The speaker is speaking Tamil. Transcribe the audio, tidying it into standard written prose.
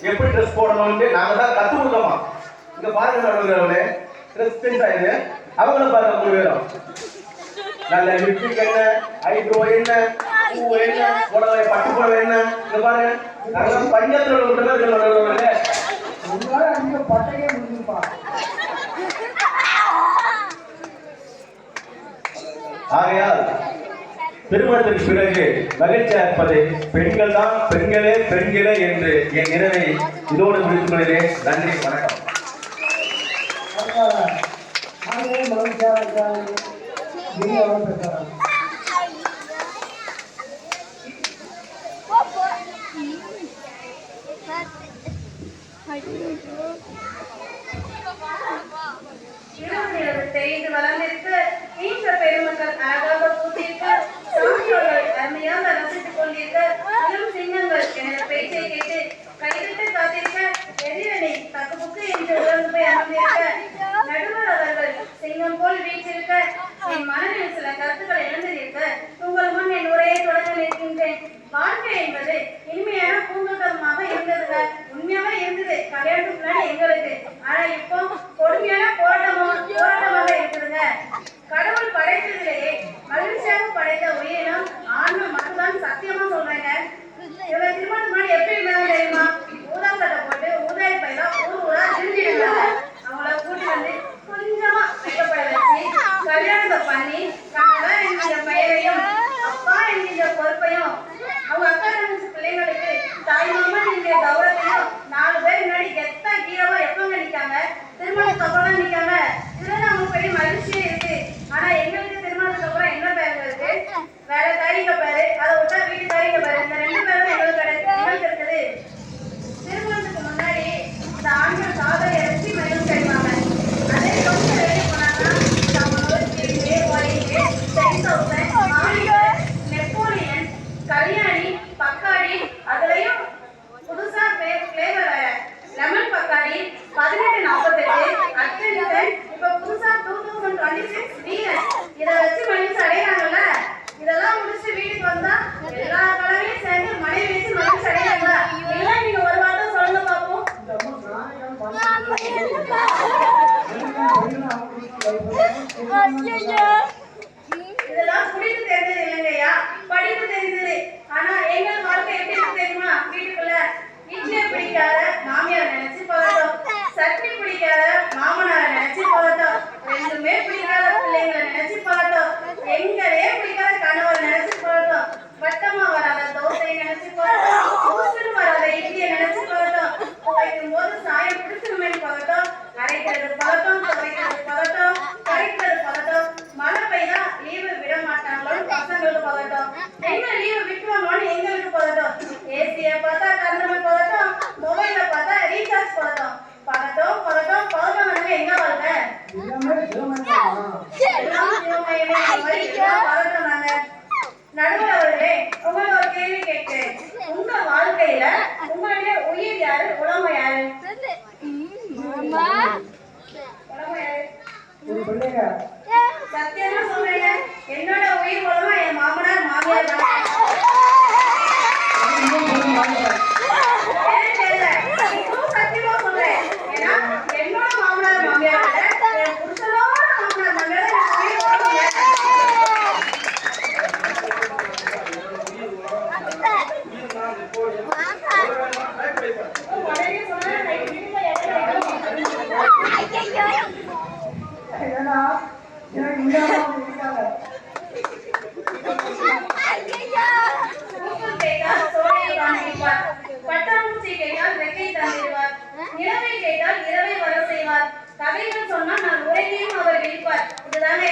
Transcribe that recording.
எப்படி ட்ரெஸ் போடணும்னு நாங்க தான் கத்து கொடுக்கோமா. இங்க பாருங்க நடுவர்களே, ட்ரெஸ் சென்ஸ் ஆயிடுது. அவங்கள பாருங்க 3 பேரும் நல்ல லிப்ஸ்டிக் என்ன, ஐப்ரோ என்ன, பூ என்ன, புடவை பட்டு புடவை என்ன. இங்க பாருங்க நாங்க பஞ்சத்துல ஒரு பேர் நடுவர்களே உங்களால அங்க பட்டையே முடிஞ்சுப்பா. ஆகையால் திருமணத்திற்கு பிறகு மகிழ்ச்சியா இருப்பது பெண்கள் தான், பெண்களே பெண்களே என்று என் நிறைவை இதோடு முடித்துக் கொள்கிறேன். நன்றி, வணக்கம். செய்து வளர்ந்திருக்க நீண்ட பெருமக்கள் அழகாக பூத்திருக்க சாமியோர்கள் அருமையாக ரசித்துக் கொண்டிருக்க இளம் சிங்கங்கள் எனது பேச்சை கேட்டு கைவிட்டு காத்திருக்க எதிரணி தக்கு புக்கு என்று உணர்ந்து போய் அமர்ந்திருக்க நடுவர் அவர்கள் சிங்கம் போல் வீற்றிருக்க என் மனதில் சில கருத்துக்கள் இழந்திருக்க உங்கள் முன் என் உரையை தொடங்க நிற்கின்றேன். வாழ்க்கை என்பது இனிமையான பூந்தோட்டமாக இருந்ததுங்க. உண்மையாவே இருந்தது கல்யாணத்துக்கு முன்னாடி எங்களுக்கு. ஆனா இப்போ கொடுமையான போராட்டமாக இருக்குதுங்க. கடவுள் படைத்ததிலேயே மகிழ்ச்சியாக படைத்த உயிரினம் ஆன்மை மட்டும்தான் சத்தியமா சொல்றேங்க. இவங்க திருமணத்துக்கு முன்னாடி எப்படி இருந்தாங்க தெரியுமா? ஊதா சட்டை போட்டு ஊதாரி பையில ஊரா திரும்பிடுறாங்க. அவங்கள கூட்டி வந்து கொஞ்சமா வெக்கப்பட வச்சு கல்யாணத்தை பண்ணி கணவன் என்கிற பெயரையும் அப்பா என்கிற பொறுப்பையும் அவங்க அக்கா தங்கச்சி பிள்ளைங்களுக்கு தாய்மாமா என்கிற கௌரவத்தையும் 4 பேர் முன்னாடி கெத்தா ஹீரோவா எப்பங்க நிக்காங்க? திருமணத்துக்கு அப்புறம் நிக்காங்க. இதுல அவங்க பெரிய மகிழ்ச்சியே இருக்கு. ஆனா எங்களுக்கு திருமணத்துக்கு அப்புறம் என்ன பேருங்க இருக்கு? வேற காரிங்க பேரு, அதை விட்டா வீட்டு காரிங்க பேரு. இந்த 2 பேரும் எங்களுக்கு இருக்குது. திருமணத்துக்கு முன்னாடி இந்த ஆண்கள் காதலை இறச்சி மகிழ்ச்சி அடைவாங்க. அதே கொஞ்சம் வெளியே போனாங்கன்னா நெப்போலியன், கல்யாணி, பக்காடி, அதுலயும் புதுசா பிளேவர் லெமன் பக்காடி 1848 அட்டென்ஷன், இப்ப புதுசா 2026 வீரன். இதை வச்சு மகிழ்ச்சி அடையாங்கல்ல. இதெல்லாம் முடிச்சு வீட்டுக்கு வந்தா எல்லா கலவையும் சேர்ந்து மனைவி வச்சு மகிழ்ச்சி அடையாங்க. எல்லாம் நீங்க ஒரு வார்த்தை சொல்லுங்க பாப்போம். இதெல்லாம் குடித்து தெரிஞ்சது இல்லைங்கய்யா, படிப்பு தெரிஞ்சது. ஆனா எங்க வாழ்க்கை எப்படி இருக்கு தெரியுமா? வீட்டுக்குள்ள இட்லியை பிடிக்காத மாமியார் நினைச்சு பதட்டம், சட்னி பிடிக்காத மாமனார நினைச்சு பதட்டம், 2மே பிடிக்காத பிள்ளைங்களை நினைச்சு பதட்டம், எங்களே பிடிக்காத கணவர் நினைச்சு பதட்டம், வட்டமா வராத தோசையை நினைச்சு பதட்டம், ஊசுன்னு வராத இட்லியை நினைச்சு பதட்டம், துவைக்கும் போது சாயம் பிடிச்சிருமே பதட்டம், அரைக்கிறது பதட்டம், துவைக்கிறது பதட்டம், கரைக்கிறது பதட்டம், மழை பெய்தா லீவு விட மாட்டாங்களோன்னு பசங்களுக்கு பதட்டம், என்ன லீவு விட்டுவாங்களோன்னு எங்களுக்கு பதட்டம், ஏசியை பார்த்தா கரண்ட் பதட்டம், மொபைல பார்த்தா ரீசார்ஜ் பதட்டம், பதட்டம் பதட்டம் பதட்டம். வந்து எங்க வாழ்க்கை பதட்டம் நாங்க. நடுவர் அவர்களே, உங்களுக்கு ஒரு கேள்வி கேட்கிறேன். உங்க வாழ்க்கையில உங்களுடைய உயிர் யாரு, உலகம் யாரு? சத்தியமா சொல்றேங்க, என்னோட உயிர் மூலமா என் மாமனார் மாமியார் தான். சத்தியமா சொல்றேன், ஏன்னா என்னோட மாமனார் மாமியார் என் புருஷனோட மாமனார் மாமியார் உயிர் மூலமா. பட்டாம்பூச்சி கேட்டால் ரெக்கை தந்திடுவார், நிலவை கேட்டால் இரவை வர செய்வார், கதைகள் சொன்னால் நான் உரையையும் அவர் விழிப்பார். இதுதாங்க